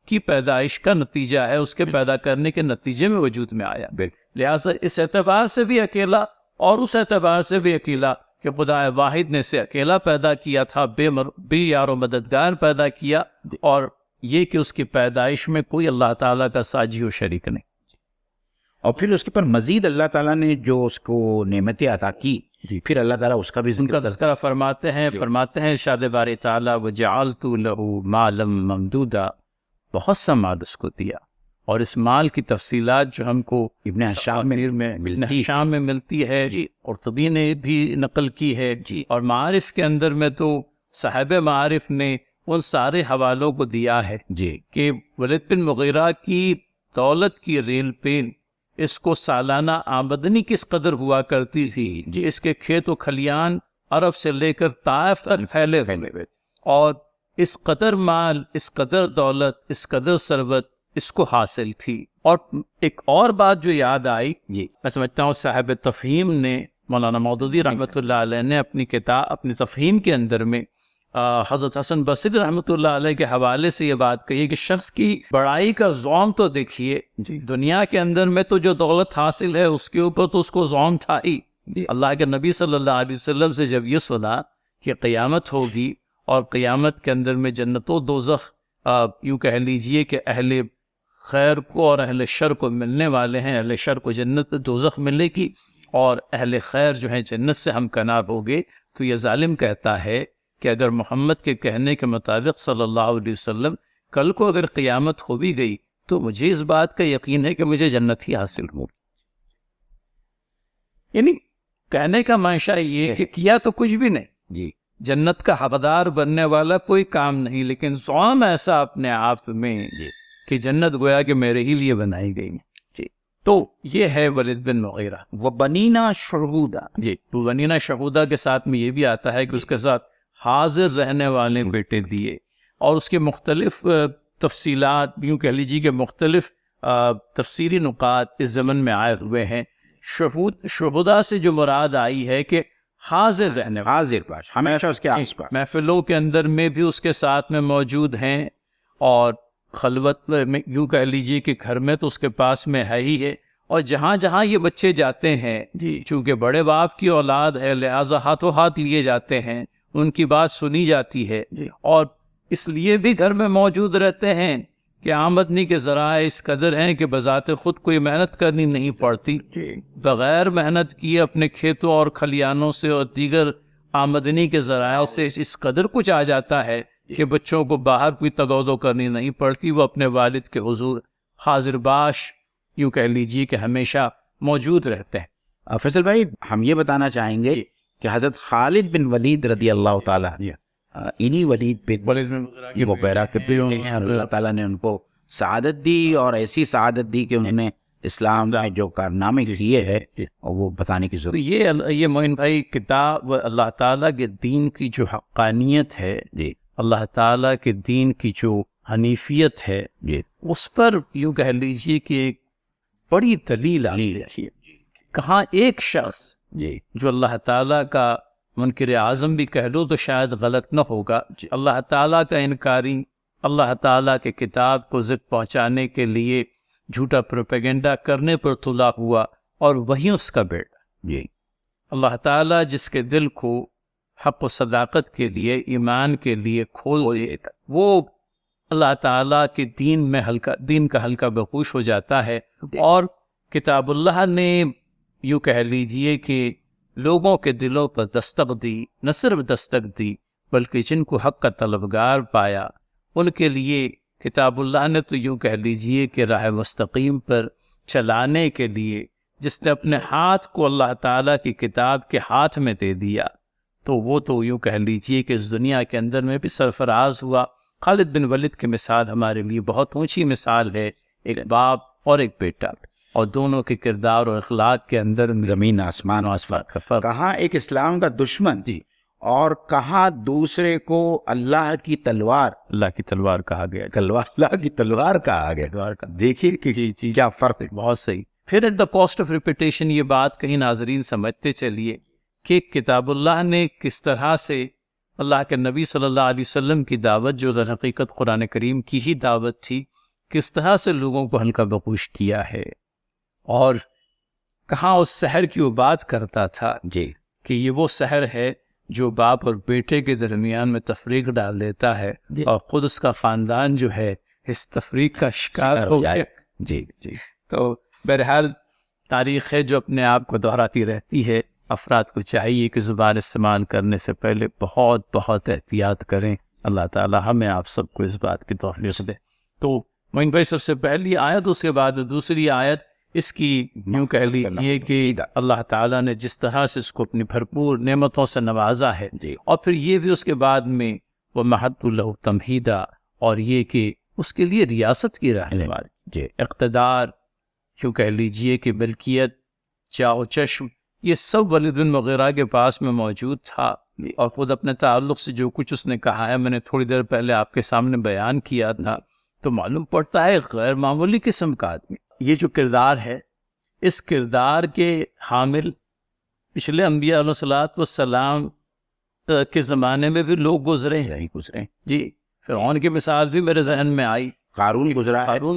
کی پیدائش کا نتیجہ ہے، اس کے پیدا کرنے کے نتیجے میں وجود میں آیا۔ لہٰذا اس اعتبار سے بھی اکیلا، اور اس اعتبار سے بھی اکیلا کہ خدا واحد نے اسے اکیلا پیدا کیا تھا، بے یار و مددگار پیدا کیا، اور یہ کہ اس کی پیدائش میں کوئی اللہ تعالیٰ کا ساجی و شریک نہیں۔ اور پھر اس کے پر مزید اللہ تعالیٰ نے جو اس کو نعمتیں عطا کی، پھر اللہ تعالیٰ اس کا بھی تذکرہ فرماتے ہیں ارشاد باری تعالیٰ وَجَعَلْتُ لَهُ مَالًا مَمْدُودًا، بہت سا مال اس کو دیا، اور اس مال کی تفصیلات جو ہم کو ابن حشام میں ملتی ہے، قرطبی نے بھی نقل کی ہے، اور معارف کے اندر میں تو صاحب معارف نے ان سارے حوالوں کو دیا ہے کہ ولید بن مغیرہ کی دولت کی ریل پہ اس کو سالانہ آمدنی کس قدر ہوا کرتی تھی، اس کے کھیت و کھلیان عرب سے لے کر طائف تک پھیلے ہوئے، اور اس قدر مال، اس قدر دولت، اس قدر ثروت اس کو حاصل تھی۔ اور ایک اور بات جو یاد آئی، میں سمجھتا ہوں صاحب تفہیم نے، مولانا مودودی رحمۃ اللہ علیہ نے اپنی کتاب، اپنی تفہیم کے اندر میں حضرت حسن بصری رحمۃ اللہ علیہ کے حوالے سے یہ بات کہی کہ شخص کی بڑائی کا ذوم تو دیکھیے، دنیا کے اندر میں تو جو دولت حاصل ہے اس کے اوپر تو اس کو ذوم تھا ہی۔ اللہ کے نبی صلی اللہ علیہ وسلم سے جب یہ سنا کہ قیامت ہوگی اور قیامت کے اندر میں جنت و دوزخ یوں کہہ لیجئے کہ اہل خیر کو اور اہل شر کو ملنے والے ہیں، اہل شر کو جنت دوزخ ملے گی اور اہل خیر جو ہیں جنت سے ہمکنار ہو گے، تو یہ ظالم کہتا ہے کہ اگر محمد کے کہنے کے مطابق صلی اللہ علیہ وسلم کل کو اگر قیامت ہو بھی گئی تو مجھے اس بات کا یقین ہے کہ مجھے جنت ہی حاصل ہوگی۔ یعنی کہنے کا منشا یہ کہ کیا تو کچھ بھی نہیں، جنت کا حقدار بننے والا کوئی کام نہیں، لیکن ذوم ایسا اپنے آپ میں کہ جنت گویا کہ میرے ہی لیے بنائی گئی ہے۔ تو یہ ہے ولید بن مغیرہ۔ وَبَنِينَا شُهُودًا، بنینا شہودہ کے ساتھ میں یہ بھی آتا ہے کہ اس کے ساتھ حاضر رہنے والے بیٹے دیے، اور اس کے مختلف تفصیلات، یوں کہہ لیجیے کہ مختلف تفسیری نکات اس زمن میں آئے ہوئے ہیں۔ شہداء سے جو مراد آئی ہے کہ حاضر رہنے والے، حاضر باش، ہمیشہ اس کے آس پاس، محفلوں کے اندر میں بھی اس کے ساتھ میں موجود ہیں، اور خلوت میں یوں کہہ لیجیے کہ گھر میں تو اس کے پاس میں ہے ہی ہے، اور جہاں جہاں یہ بچے جاتے ہیں چونکہ بڑے باپ کی اولاد ہے لہٰذا ہاتھوں ہاتھ لیے جاتے ہیں، ان کی بات سنی جاتی ہے، اور اس لیے بھی گھر میں موجود رہتے ہیں کہ آمدنی کے ذرائع اس قدر ہیں کہ بذات خود کوئی محنت کرنی نہیں پڑتی، بغیر محنت کیے اپنے کھیتوں اور کھلیانوں سے اور دیگر آمدنی کے ذرائع سے اس قدر کچھ آ جاتا ہے کہ بچوں کو باہر کوئی تگودو کرنی نہیں پڑتی، وہ اپنے والد کے حضور حاضر باش یوں کہہ لیجیے کہ ہمیشہ موجود رہتے ہیں۔ فیصل بھائی، ہم یہ بتانا چاہیں گے کہ حضرت خالد بن ولید رضی اللہ تعالیٰ انہی ولید بن مغیرہ کے بیٹے ہیں، اور اللہ تعالیٰ نے ان کو سعادت دی، اور ایسی سعادت دی کہ انہوں نے اسلام میں جو کارنامے کیے ہیں وہ بتانے کی ضرورت۔ یہ معین بھائی کتاب اللہ تعالیٰ کے دین کی جو حقانیت ہے، اللہ تعالیٰ کے دین کی جو حنیفیت ہے، اس پر یوں کہہ لیجیے کہ ایک بڑی دلیل آئی ہے۔ کہاں ایک شخص جو اللہ تعالیٰ کا منکر اعظم بھی کہہ لو تو شاید غلط نہ ہوگا، اللہ تعالیٰ کا انکاری، اللہ تعالیٰ کے کتاب کو ضد پہنچانے کے لیے جھوٹا پروپیگنڈا کرنے پر تلا ہوا، اور وہی اس کا بیٹا۔ اللہ تعالیٰ جس کے دل کو حق و صداقت کے لیے، ایمان کے لیے کھول دیتا، وہ اللہ تعالیٰ کے دین کا حلقہ بخوش ہو جاتا ہے، اور کتاب اللہ نے یوں کہہ لیجئے کہ لوگوں کے دلوں پر دستک دی، نہ صرف دستک دی بلکہ جن کو حق کا طلبگار پایا ان کے لیے کتاب اللہ نے تو یوں کہہ لیجئے کہ راہ مستقیم پر چلانے کے لیے جس نے اپنے ہاتھ کو اللہ تعالیٰ کی کتاب کے ہاتھ میں دے دیا، تو وہ تو یوں کہہ لیجئے کہ اس دنیا کے اندر میں بھی سرفراز ہوا۔ خالد بن ولید کی مثال ہمارے لیے بہت اونچی مثال ہے، ایک باپ اور ایک بیٹا، اور دونوں کے کردار اور اخلاق کے اندر زمین آسمان کا فرق۔ کہاں ایک اسلام کا دشمن اور کہاں دوسرے کو اللہ کی تلوار، اللہ کی تلوار کہا گیا، اللہ کی تلوار کہا گیا۔ دیکھیے کہ کیا فرق ہے۔ بہت صحیح۔ پھر at the cost of repetition یہ بات کہیں ناظرین سمجھتے چلیے کہ کتاب اللہ نے کس طرح سے اللہ کے نبی صلی اللہ علیہ وسلم کی دعوت، جو در حقیقت قرآن کریم کی ہی دعوت تھی، کس طرح سے لوگوں کو ہلکا بخوش کیا ہے، اور کہاں اس سحر کی وہ بات کرتا تھا کہ یہ وہ سحر ہے جو باپ اور بیٹے کے درمیان میں تفریق ڈال دیتا ہے، اور خود اس کا خاندان جو ہے اس تفریق کا شکار ہو گیا۔ تو بہرحال تاریخ ہے جو اپنے آپ کو دہراتی رہتی ہے۔ افراد کو چاہیے کہ زبان استعمال کرنے سے پہلے بہت بہت احتیاط کریں۔ اللہ تعالی ہمیں آپ سب کو اس بات کی توفیق دے۔ تو معین بھائی، سب سے پہلی آیت، اس کے بعد دوسری آیت اس کی یوں کہہ لیجیے کہ اللہ تعالیٰ نے جس طرح سے اس کو اپنی بھرپور نعمتوں سے نوازا ہے، اور پھر یہ بھی اس کے بعد میں وَمَهَدْتُ لَهُ تَمْهِيدًا، اور یہ کہ اس کے لیے ریاست کی رہنے والی اقتدار، یوں کہہ لیجئے کہ ملکیت، چاو چشم، یہ سب ولید بن مغیرہ کے پاس میں موجود تھا، اور خود اپنے تعلق سے جو کچھ اس نے کہا ہے میں نے تھوڑی دیر پہلے آپ کے سامنے بیان کیا تھا، تو معلوم پڑتا ہے غیر معمولی قسم کا آدمی۔ یہ جو کردار ہے، اس کردار کے حامل پچھلے انبیاء علیہ الصلوۃ والسلام کے زمانے میں بھی لوگ گزرے ہیں۔ جی، فرعون کی مثال بھی میرے ذہن میں آئی، قارون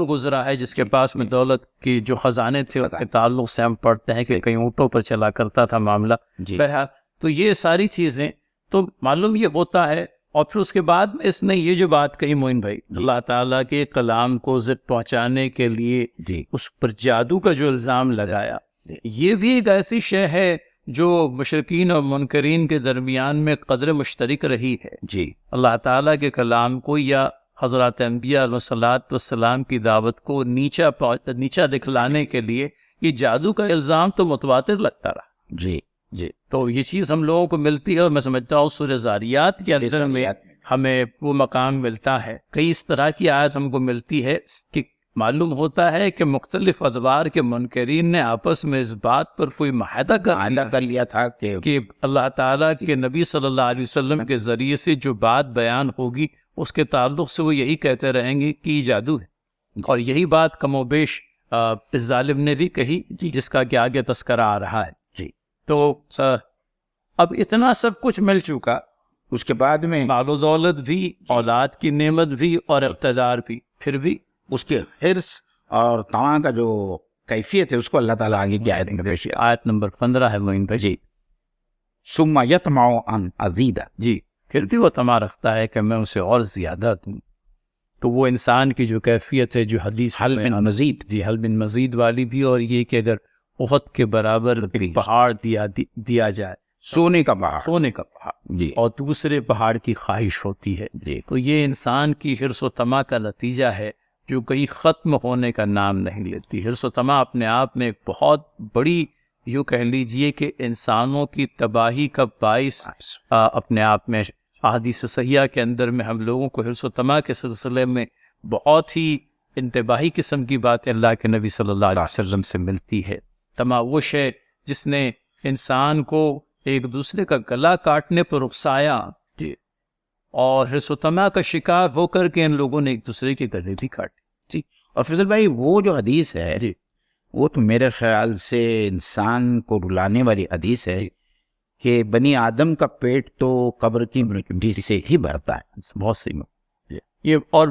گزرا ہے جس کے پاس میں دولت کی جو خزانے تھے اس کے تعلق سے ہم پڑھتے ہیں کہ کئی اونٹوں پر چلا کرتا تھا معاملہ۔ بہرحال تو یہ ساری چیزیں تو معلوم یہ ہوتا ہے، اور پھر اس کے بعد میں اس نے یہ جو بات کہی معین بھائی، اللہ تعالیٰ کے کلام کو زد پہنچانے کے لیے اس پر جادو کا جو الزام لگایا، یہ بھی ایک ایسی شے ہے جو مشرکین اور منکرین کے درمیان میں قدر مشترک رہی ہے۔ اللہ تعالیٰ کے کلام کو یا حضرات انبیاء علیہ الصلوۃ والسلام کی دعوت کو نیچا دکھلانے کے لیے یہ جادو کا الزام تو متواتر لگتا رہا۔ تو یہ چیز ہم لوگوں کو ملتی ہے، اور میں سمجھتا ہوں سورہ زاریات کے اندر میں ہمیں وہ مقام ملتا ہے۔ کئی اس طرح کی آیت ہم کو ملتی ہے کہ معلوم ہوتا ہے کہ مختلف ادوار کے منکرین نے آپس میں اس بات پر کوئی معاہدہ کر لیا تھا کہ اللہ تعالیٰ کے نبی صلی اللہ علیہ وسلم کے ذریعے سے جو بات بیان ہوگی اس کے تعلق سے وہ یہی کہتے رہیں گے کہ یہ جادو ہے، اور یہی بات کم و بیش اس ظالم نے بھی کہی جس کا کہ آگے تذکرہ آ رہا ہے۔ تو اب اتنا سب کچھ مل چکا، اس کے بعد میں مال و دولت بھی، اولاد کی نعمت بھی، اور اقتدار بھی، پھر بھی اس کے حرص اور طمع کا جو کیفیت ہے اس کو اللہ تعالیٰ آگے کی آیت میں پیش کیا۔ آیت نمبر 15 ہے معین بھائی۔ ثم یطمع ان ازید، پھر بھی وہ طمع رکھتا ہے کہ میں اسے اور زیادہ دوں۔ تو وہ انسان کی جو کیفیت ہے جو حدیث حل من مزید، حل من مزید والی بھی، اور یہ کہ اگر احد کے برابر ایک پہاڑ دیا جائے، سونے کا پہاڑ، اور دوسرے پہاڑ کی خواہش ہوتی ہے، تو یہ انسان کی حرص و طمع کا نتیجہ ہے جو کہیں ختم ہونے کا نام نہیں لیتی۔ حرص و طمع اپنے آپ میں ایک بہت بڑی، یوں کہہ لیجئے کہ انسانوں کی تباہی کا باعث اپنے آپ میں۔ احادیث صحیحہ کے اندر میں ہم لوگوں کو حرص و طمع کے سلسلے میں بہت ہی انتباہی قسم کی باتیں اللہ کے نبی صلی اللہ علیہ وسلم سے ملتی ہے۔ طمع وہ شے جس نے انسان کو ایک دوسرے کا گلا کاٹنے پر اکسایا، اور حرص و طمع کا شکار ہو کر کے ان لوگوں نے ایک دوسرے کے گلے بھی کاٹے۔ اور فضل بھائی وہ جو حدیث ہے وہ تو میرے خیال سے انسان کو رلانے والی حدیث ہے کہ بنی آدم کا پیٹ تو قبر کی مٹی سے ہی بھرتا ہے۔ بہت صحیح۔ یہ اور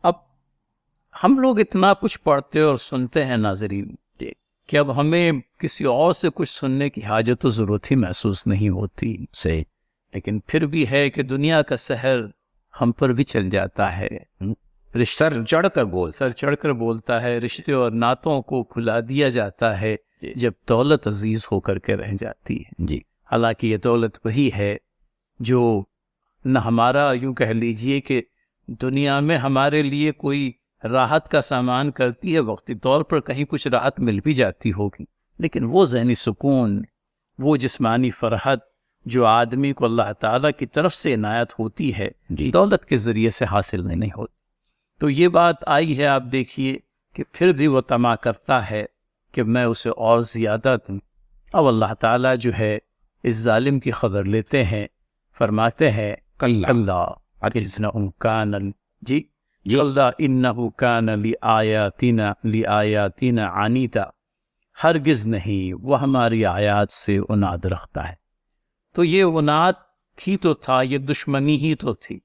اب ہم لوگ اتنا کچھ پڑھتے اور سنتے ہیں ناظرین کہ اب ہمیں کسی اور سے کچھ سننے کی حاجت و ضرورت ہی محسوس نہیں ہوتی، لیکن پھر بھی ہے کہ دنیا کا سحر ہم پر بھی چل جاتا ہے، سر چڑھ کر بولتا ہے، رشتے اور ناتوں کو بھلا دیا جاتا ہے جب دولت عزیز ہو کر کے رہ جاتی ہے۔ حالانکہ یہ دولت وہی ہے جو نہ ہمارا، یوں کہہ لیجئے کہ دنیا میں ہمارے لیے کوئی راحت کا سامان کرتی ہے، وقتی طور پر کہیں کچھ راحت مل بھی جاتی ہوگی، لیکن وہ ذہنی سکون، وہ جسمانی فرحت جو آدمی کو اللہ تعالیٰ کی طرف سے عنایت ہوتی ہے، دولت کے ذریعے سے حاصل نہیں ہوتی۔ تو یہ بات آئی ہے، آپ دیکھیے کہ پھر بھی وہ طمع کرتا ہے کہ میں اسے اور زیادہ دوں۔ اب اللہ تعالیٰ جو ہے اس ظالم کی خبر لیتے ہیں، فرماتے ہیں اللہ انہ کان لآیاتنا عنیدا، ہرگز نہیں وہ ہماری آیات سے عناد رکھتا ہے۔ تو یہ عناد ہی تو تھا، یہ دشمنی ہی تو تھی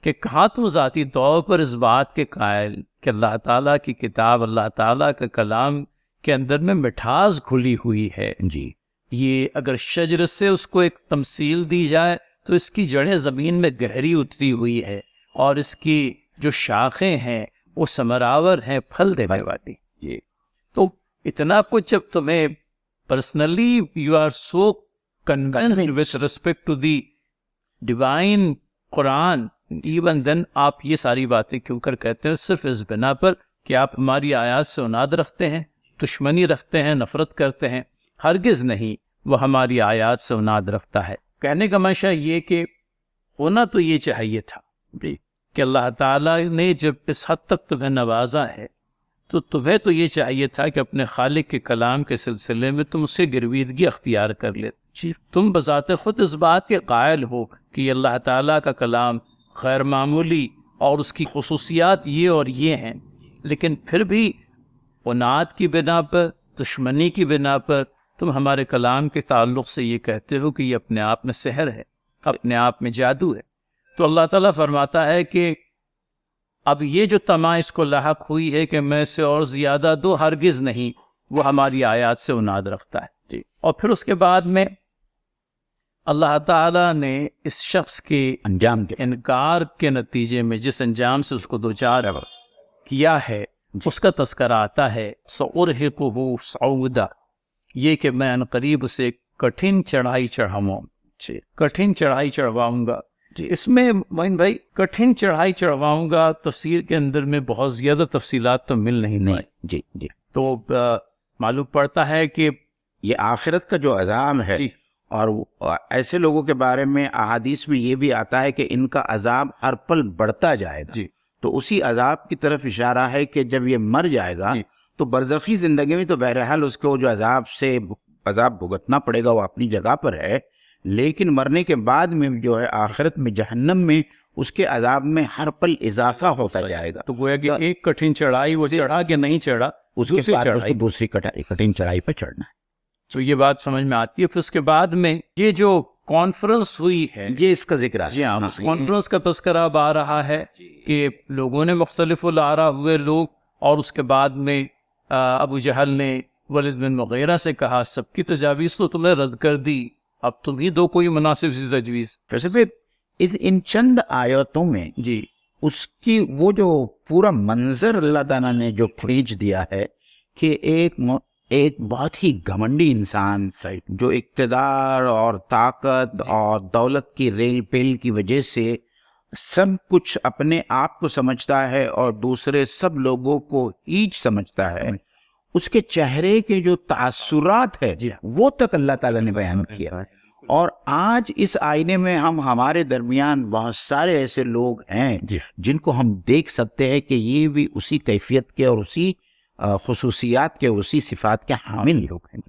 کہ کہاں تم ذاتی طور پر اس بات کے قائل کہ اللہ تعالیٰ کی کتاب، اللہ تعالیٰ کا کلام کے اندر میں مٹھاس گھلی ہوئی ہے۔ یہ اگر شجر سے اس کو ایک تمثیل دی جائے تو اس کی جڑیں زمین میں گہری اتری ہوئی ہے، اور اس کی جو شاخیں ہیں وہ ثمراور ہیں، پھل دینے والی۔ تو اتنا کچھ جب تمہیں personally you are so convinced with respect to the divine Quran, even then آپ یہ ساری باتیں کیوں کر کہتے ہیں؟ صرف اس بنا پر کہ آپ ہماری آیات سے عناد رکھتے ہیں، دشمنی رکھتے ہیں، نفرت کرتے ہیں۔ ہرگز نہیں وہ ہماری آیات سے عناد رکھتا ہے۔ کہنے کا منشا یہ کہ ہونا تو یہ چاہیے تھا کہ اللہ تعالیٰ نے جب اس حد تک تمہیں نوازا ہے تو تمہیں تو یہ چاہیے تھا کہ اپنے خالق کے کلام کے سلسلے میں تم اس سے گرویدگی اختیار کر لیتے. تم بذات خود اس بات کے قائل ہو کہ یہ اللہ تعالیٰ کا کلام غیر معمولی اور اس کی خصوصیات یہ اور یہ ہیں، لیکن پھر بھی عناد کی بنا پر، دشمنی کی بنا پر تم ہمارے کلام کے تعلق سے یہ کہتے ہو کہ یہ اپنے آپ میں سحر ہے، اپنے آپ میں جادو ہے. تو اللہ تعالیٰ فرماتا ہے کہ اب یہ جو طمع اس کو لاحق ہوئی ہے کہ میں سے اور زیادہ دو، ہرگز نہیں، وہ ہماری آیات سے عناد رکھتا ہے. اور پھر اس کے بعد میں اللہ تعالیٰ نے اس شخص کے انجام کے انکار کے نتیجے میں جس انجام سے اس کو دوچار کیا ہے اس کا تذکرہ آتا ہے. سأرہقہ صعودا، یہ کہ میں عنقریب اسے کٹھن چڑھائی چڑھواؤں گا. اس میں معین بھائی کٹھن چڑھائی چڑھواؤں گا تفسیر کے اندر میں بہت زیادہ تفصیلات تو مل نہیں پائی. جی تو معلوم پڑتا ہے کہ یہ آخرت کا جو عذاب ہے، اور ایسے لوگوں کے بارے میں احادیث میں یہ بھی آتا ہے کہ ان کا عذاب ہر پل بڑھتا جائے گا. تو اسی عذاب کی طرف اشارہ ہے کہ جب یہ مر جائے گا تو برزخی زندگی میں تو بہرحال اس کو جو عذاب بھگتنا پڑے گا وہ اپنی جگہ پر ہے، لیکن مرنے کے بعد میں جو ہے آخرت میں جہنم میں اس کے عذاب میں ہر پل اضافہ ہوتا جائے گا. تو گویا کہ ایک کٹھن چڑھائی وہ چڑھا کہ نہیں چڑھا، اس کے بعد اس کو دوسری کٹھن چڑھائی پہ چڑھنا ہے. تو یہ بات سمجھ میں آتی ہے. پھر اس کے بعد میں یہ جو کانفرنس ہوئی ہے، یہ اس کا ذکر ہے. جی ہاں، اس کانفرنس کا تذکرہ اب آ رہا ہے کہ لوگوں نے مختلف الآراء ہوئے لوگ، اور اس کے بعد میں ابو جہل نے ولید بن مغیرہ سے کہا سب کی تجاویز تو تم نے رد کر دی، اب تم ہی دو کوئی مناسب سی تجویز. ویسے ان چند آیتوں میں اس کی وہ جو پورا منظر اللہ تعالیٰ نے جو کھینچ دیا ہے کہ ایک بہت ہی گھمنڈی انسان جو اقتدار اور طاقت اور دولت کی ریل پیل کی وجہ سے سب کچھ اپنے آپ کو سمجھتا ہے اور دوسرے سب لوگوں کو ہیچ سمجھتا ہے، اس کے چہرے کے جو تاثرات ہے وہ تک اللہ تعالیٰ نے بیان کیا. اور آج اس آئینے میں ہمارے درمیان بہت سارے ایسے لوگ ہیں جن کو ہم دیکھ سکتے ہیں کہ یہ بھی اسی کیفیت کے اور اسی خصوصیات کے، اسی صفات کے حامل لوگ ہیں.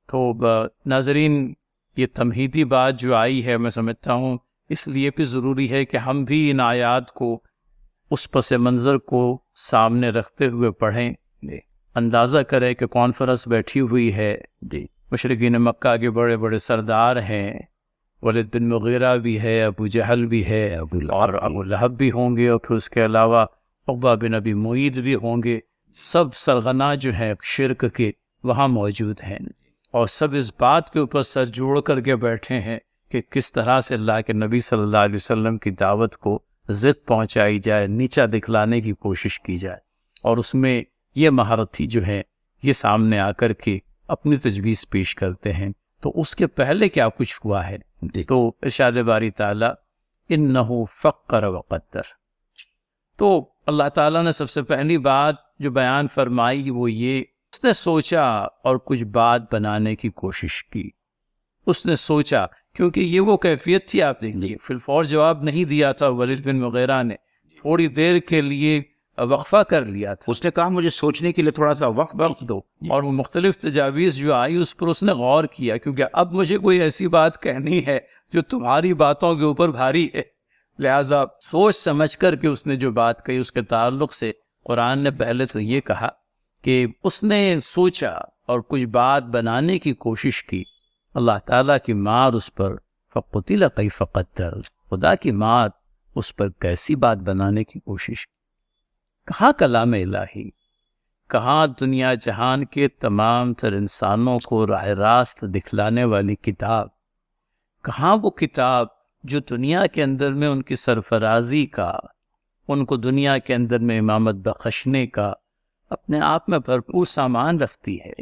تو ناظرین، یہ تمہیدی بات جو آئی ہے میں سمجھتا ہوں اس لیے بھی ضروری ہے کہ ہم بھی ان آیات کو اس پس منظر کو سامنے رکھتے ہوئے پڑھیں، اندازہ کریں کہ کانفرنس بیٹھی ہوئی ہے، مشرکین مکہ کے بڑے بڑے سردار ہیں، ولید بن مغیرہ بھی ہے، ابو جہل بھی ہے، اور ابو لہب بھی ہوں گے، اور پھر اس کے علاوہ عقبہ بن ابی معیط بھی ہوں گے. سب سرغنہ جو ہیں شرک کے وہاں موجود ہیں، اور سب اس بات کے اوپر سر جوڑ کر کے بیٹھے ہیں کہ کس طرح سے اللہ کے نبی صلی اللہ علیہ وسلم کی دعوت کو ضد پہنچائی جائے، نیچا دکھلانے کی کوشش کی جائے. اور اس میں یہ مہارتی جو ہے یہ سامنے آ کر کے اپنی تجویز پیش کرتے ہیں. تو اس کے پہلے کیا کچھ ہوا ہے؟ تو ارشاد باری تعالیٰ انہو فقر وقدر. تو اللہ تعالیٰ نے سب سے پہلی بات جو بیان فرمائی وہ یہ، اس نے سوچا اور کچھ بات بنانے کی کوشش کی. اس نے سوچا، کیونکہ یہ وہ کیفیت تھی، آپ دیکھیے فی الفور جواب نہیں دیا تھا ولید بن مغیرہ نے، تھوڑی دیر کے لیے وقفہ کر لیا تھا. اس نے کہا مجھے سوچنے کے لیے تھوڑا سا وقت دو، اور وہ مختلف تجاویز جو آئی اس پر اس نے غور کیا، کیونکہ اب مجھے کوئی ایسی بات کہنی ہے جو تمہاری باتوں کے اوپر بھاری ہے. لہٰذا سوچ سمجھ کر کے اس نے جو بات کہی اس کے تعلق سے قرآن نے پہلے تو یہ کہا کہ اس نے سوچا اور کچھ بات بنانے کی کوشش کی. اللہ تعالیٰ کی مار اس پر، فقتل کیف قدر، خدا کی مار اس پر کیسی بات بنانے کی کوشش. کہاں کلام الہی، کہاں دنیا جہان کے تمام تر انسانوں کو راہ راست دکھلانے والی کتاب، کہاں وہ کتاب جو دنیا کے اندر میں ان کی سرفرازی کا، ان کو دنیا کے اندر میں امامت بخشنے کا اپنے آپ میں بھرپور سامان رکھتی ہے.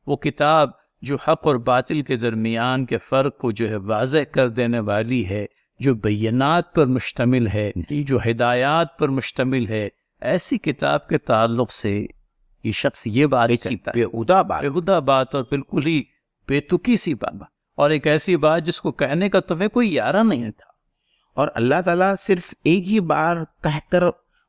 وہ کتاب جو حق اور باطل کے درمیان کے فرق کو جو ہے واضح کر دینے والی ہے، جو بینات پر مشتمل ہے، جو ہدایات پر مشتمل ہے. ایسی کتاب کے تعلق سے یہ شخص یہ بات کہتا ہے، بےہودہ بات اور بالکل ہی بے تکی سی بات، اور ایک ایسی بات جس کو کہنے کا تمہیں کوئی یارہ نہیں تھا. اور اللہ تعالیٰ صرف ایک ہی بار کہہ کر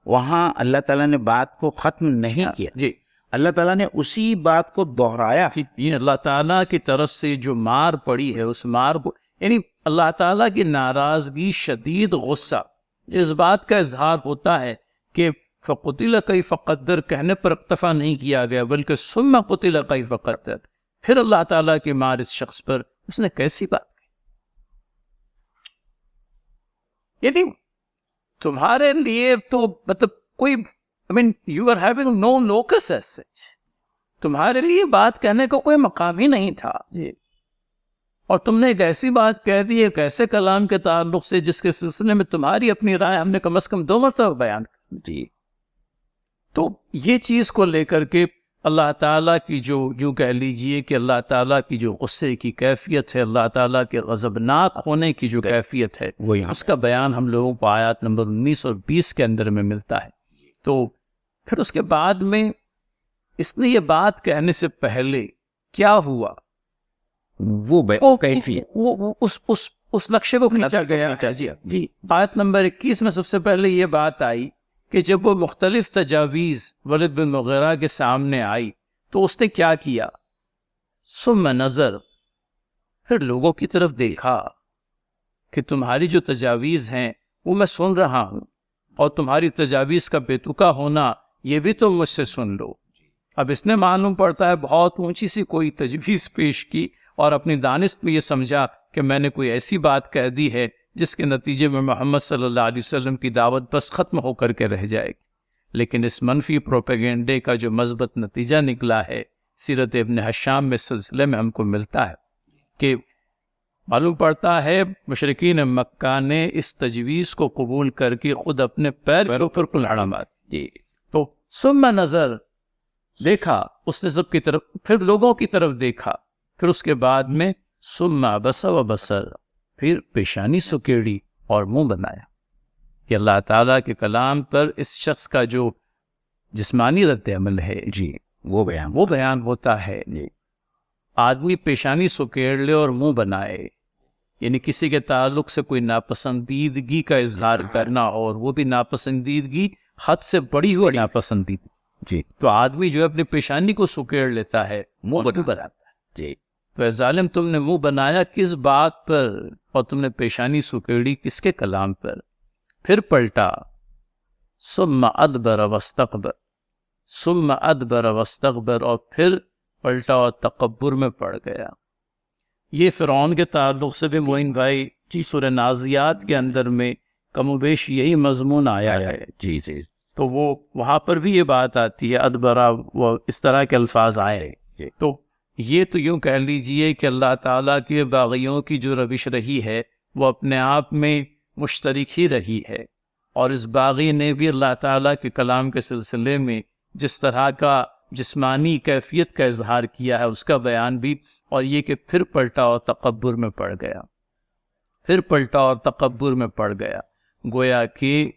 وہاں اللہ تعالیٰ نے بات کو ختم نہیں کیا، جی اللہ تعالیٰ نے اسی بات کو دہرایا. یہ اللہ تعالیٰ کی طرف سے جو مار پڑی ہے اس مار کو، یعنی اللہ تعالیٰ کی ناراضگی، شدید غصہ، اس بات کا اظہار ہوتا ہے کہ فَقُتِلَ كَيْفَ قَدَّرَ کہنے پر اکتفا نہیں کیا گیا، بلکہ ثُمَّ قُتِلَ كَيْفَ قَدَّرَ، پھر اللہ تعالیٰ کی مار اس شخص پر، اس نے کیسی بات کی. یعنی تمہارے لیے تو مطلب کوئی you are having no locus as such، تمہارے لیے بات کہنے کا کوئی مقام ہی نہیں تھا. اور تم نے ایک ایسی بات کہہ دی ایک ایسے کلام کے تعلق سے جس کے سلسلے میں تمہاری اپنی رائے ہم نے کم از کم 2 مرتبہ بیان کی. تو یہ چیز کو لے کر کے اللہ تعالیٰ کی جو یوں کہہ لیجئے کہ اللہ تعالیٰ کی جو غصے کی کیفیت ہے، اللہ تعالیٰ کے غضبناک ہونے کی جو کیفیت ہے، اس کا بیان ہم لوگوں کو آیات نمبر 19 اور 20 کے اندر میں ملتا ہے. تو پھر اس کے بعد میں اس نے یہ بات کہنے سے پہلے کیا ہوا، اس نقشے کو کھینچا گیا. جی آیت نمبر 21 میں سب سے پہلے یہ بات آئی کہ جب وہ مختلف تجاویز ولید بن مغیرہ کے سامنے آئی تو اس نے کیا کیا، ثم نظر، پھر لوگوں کی طرف دیکھا کہ تمہاری جو تجاویز ہیں وہ میں سن رہا ہوں، اور تمہاری تجاویز کا بے تکا ہونا یہ بھی تم مجھ سے سن لو. اب اس نے معلوم پڑتا ہے بہت اونچی سی کوئی تجویز پیش کی اور اپنی دانست میں یہ سمجھا کہ میں نے کوئی ایسی بات کہہ دی ہے جس کے نتیجے میں محمد صلی اللہ علیہ وسلم کی دعوت بس ختم ہو کر کے رہ جائے گی. لیکن اس منفی پروپیگنڈے کا جو مثبت نتیجہ نکلا ہے سیرت ابن ہشام میں سلسلے میں ہم کو ملتا ہے کہ معلوم پڑتا ہے مشرکین مکہ نے اس تجویز کو قبول کر کے خود اپنے پیر کے اوپر کلہاڑا مار دی. تو ثم نظر، دیکھا اس نے سب کی طرف، پھر لوگوں کی طرف دیکھا، پھر اس کے بعد میں ثم عبس و بصر، پھر پیشانی سکیڑی اور منہ بنایا. یہ اللہ تعالیٰ کے کلام پر اس شخص کا جو جسمانی رد عمل ہے وہ بیان ہوتا ہے. آدمی پیشانی سکیڑ لے اور منہ بنائے، یعنی کسی کے تعلق سے کوئی ناپسندیدگی کا اظہار کرنا، اور وہ بھی ناپسندیدگی حد سے بڑی ہوئی ناپسندیدگی. تو آدمی جو ہے اپنی پیشانی کو سکیڑ لیتا ہے، منہ بناتا ہے. تو اے ظالم تم نے منہ بنایا کس بات پر، اور تم نے پیشانی سکیڑی کس کے کلام پر. پھر پلٹا، ثم ادبر واستکبر، ثم ادبر واستکبر، اور پھر پلٹا اور تکبر میں پڑ گیا. یہ فرعون کے تعلق سے بھی معین بھائی سورہ نازیات کے اندر میں کم و بیش یہی مضمون آیا ہے. تو وہ وہاں پر بھی یہ بات آتی ہے، ادبرا، وہ اس طرح کے الفاظ آئے. تو یہ تو یوں کہہ لیجئے کہ اللہ تعالیٰ کے باغیوں کی جو روش رہی ہے وہ اپنے آپ میں مشترک ہی رہی ہے، اور اس باغی نے بھی اللہ تعالیٰ کے کلام کے سلسلے میں جس طرح کا جسمانی کیفیت کا اظہار کیا ہے اس کا بیان بھی، اور یہ کہ پھر پلٹا اور تکبر میں پڑ گیا، پھر پلٹا اور تکبر میں پڑ گیا. گویا کہ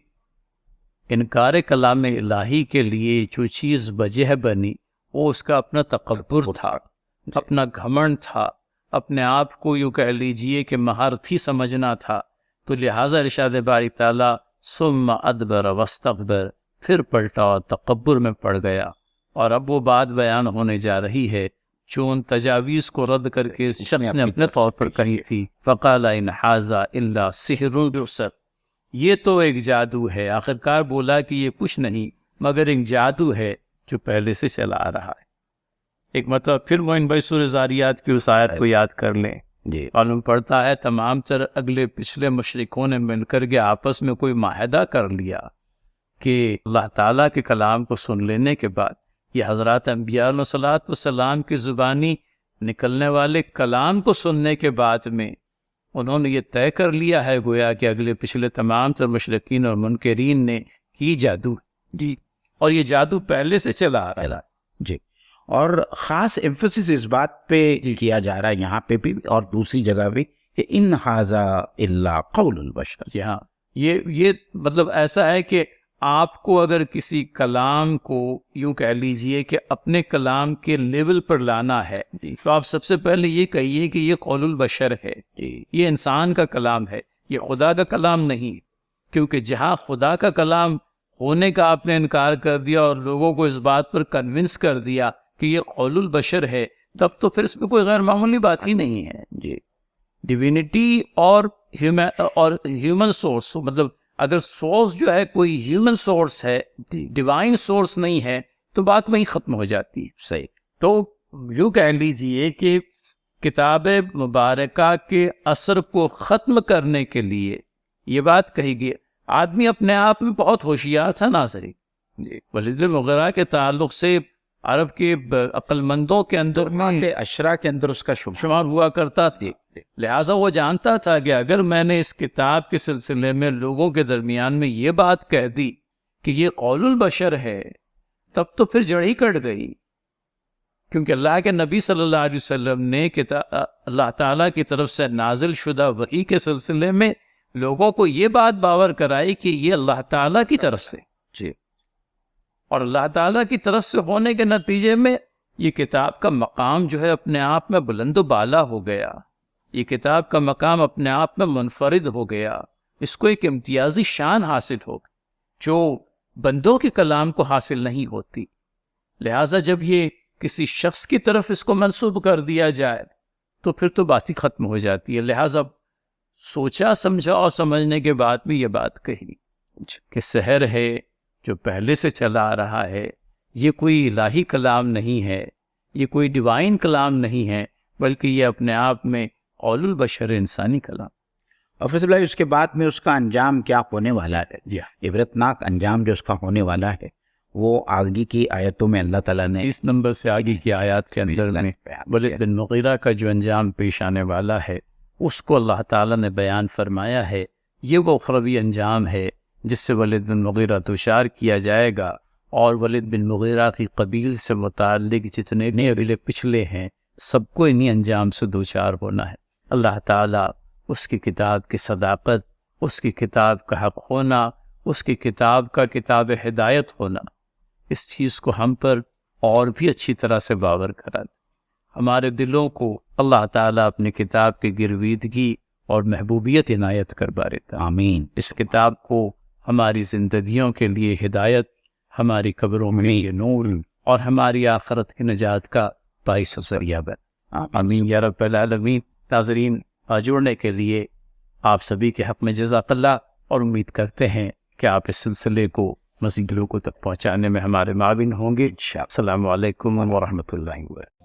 انکار کلام الہی کے لیے جو چیز وجہ بنی وہ اس کا اپنا تکبر تھا، اپنا گھمنڈ تھا، اپنے آپ کو یوں کہہ لیجئے کہ مہارتھی سمجھنا تھا. تو لہٰذا ارشاد باری تعالیٰ ثم ادبر واستکبر، پھر پلٹا اور تکبر میں پڑ گیا. اور اب وہ بات بیان ہونے جا رہی ہے جو ان تجاویز کو رد کر کے اس شخص نے اپنے طور پر کہی تھی، فقال ان ھذا الا سحر یؤثر، یہ تو ایک جادو ہے. آخرکار بولا کہ یہ کچھ نہیں مگر ایک جادو ہے جو پہلے سے چلا آ رہا ہے. ایک مطلب پھر معین بھائی سورہ زاریات کی اس آیت کو یاد کر لیں. معلوم پڑتا ہے تمام تر اگلے پچھلے مشرکوں نے مل کر کے آپس میں کوئی معاہدہ کر لیا کہ اللہ تعالیٰ کے کلام کو سن لینے کے بعد یہ حضرات انبیاء علیہ الصلوۃ والسلام کی زبانی نکلنے والے کلام کو سننے کے بعد میں انہوں نے یہ طے کر لیا ہے گویا کہ اگلے پچھلے تمام تر مشرکین اور منکرین نے کی جادو، اور یہ جادو پہلے سے چلا آ رہا ہے. اور خاص ایمفسس اس بات پہ کیا جا رہا ہے یہاں پہ بھی اور دوسری جگہ بھی کہ ان ھذا الا قول البشر. ہاں یہ مطلب ایسا ہے کہ آپ کو اگر کسی کلام کو یوں کہہ لیجئے کہ اپنے کلام کے لیول پر لانا ہے تو آپ سب سے پہلے یہ کہیے کہ یہ قول البشر ہے، یہ انسان کا کلام ہے، یہ خدا کا کلام نہیں. کیونکہ جہاں خدا کا کلام ہونے کا آپ نے انکار کر دیا اور لوگوں کو اس بات پر کنونس کر دیا کہ یہ قول البشر ہے، تب تو پھر اس میں کوئی غیر معمولی بات ہی نہیں ہے. جی، ڈیوینٹی اور ہیومن سورس، مطلب اگر سورس جو ہے کوئی ہیومن سورس ہے، ڈیوائن سورس نہیں ہے، تو بات وہیں ختم ہو جاتی ہے. صحیح. تو یوں کہہ لیجئے کہ کتاب مبارکہ کے اثر کو ختم کرنے کے لیے یہ بات کہی گئی. آدمی اپنے آپ میں بہت ہوشیار تھا ناظرین. جی، ولید بن مغیرہ کے تعلق سے عرب کے عقل مندوں کے اندر اشرا کے اندر اس کا شمار ہوا کرتا تھا. لہٰذا وہ جانتا تھا کہ اگر میں نے اس کتاب کے سلسلے میں لوگوں کے درمیان میں یہ بات کہہ دی کہ یہ قول البشر ہے، تب تو پھر جڑ ہی کٹ گئی. کیونکہ اللہ کے نبی صلی اللہ علیہ وسلم نے اللہ تعالیٰ کی طرف سے نازل شدہ وحی کے سلسلے میں لوگوں کو یہ بات باور کرائی کہ یہ اللہ تعالیٰ کی طرف سے. جی، اور اللہ تعالیٰ کی طرف سے ہونے کے نتیجے میں یہ کتاب کا مقام جو ہے اپنے آپ میں بلند و بالا ہو گیا. یہ کتاب کا مقام اپنے آپ میں منفرد ہو گیا. اس کو ایک امتیازی شان حاصل ہو گئی جو بندوں کے کلام کو حاصل نہیں ہوتی. لہٰذا جب یہ کسی شخص کی طرف اس کو منسوب کر دیا جائے تو پھر تو بات ہی ختم ہو جاتی ہے. لہٰذا سوچا سمجھا اور سمجھنے کے بعد بھی یہ بات کہی کہ سحر ہے جو پہلے سے چلا آ رہا ہے، یہ کوئی الہی کلام نہیں ہے، یہ کوئی ڈیوائن کلام نہیں ہے، بلکہ یہ اپنے آپ میں قول البشر انسانی کلام. اور فیصل بھائی اس کے بعد میں اس کا انجام کیا ہونے والا ہے؟ جی، عبرتناک انجام جو اس کا ہونے والا ہے وہ آگے کی آیتوں میں اللہ تعالیٰ نے اس نمبر سے آگے کی آیات کے اندر میں ولید بن مغیرہ کا جو انجام پیش آنے والا ہے اس کو اللہ تعالیٰ نے بیان فرمایا ہے. یہ وہ اخروی انجام ہے جس سے ولید بن مغیرہ دوچار کیا جائے گا، اور ولید بن مغیرہ کی قبیل سے متعلق جتنے بھی پچھلے ہیں سب کو انہی انجام سے دوچار ہونا ہے. اللہ تعالیٰ اس کی کتاب کی صداقت، اس کی کتاب کا حق ہونا، اس کی کتاب کا کتاب ہدایت ہونا، اس چیز کو ہم پر اور بھی اچھی طرح سے باور کرا دے. ہمارے دلوں کو اللہ تعالیٰ اپنی کتاب کی گرویدگی اور محبوبیت عنایت کر بارے. آمین. اس کتاب کو ہماری زندگیوں کے لیے ہدایت، ہماری قبروں میں یہ نور اور ہماری آخرت کی نجات کا باعث ذریعہ بن. آمین یا رب العالمین. ناظرین، جڑنے کے لیے آپ سبھی کے حق میں جزاک اللہ، اور امید کرتے ہیں کہ آپ اس سلسلے کو مزید لوگوں تک پہنچانے میں ہمارے معاون ہوں گے. السلام علیکم ورحمۃ اللہ وبرکاتہ.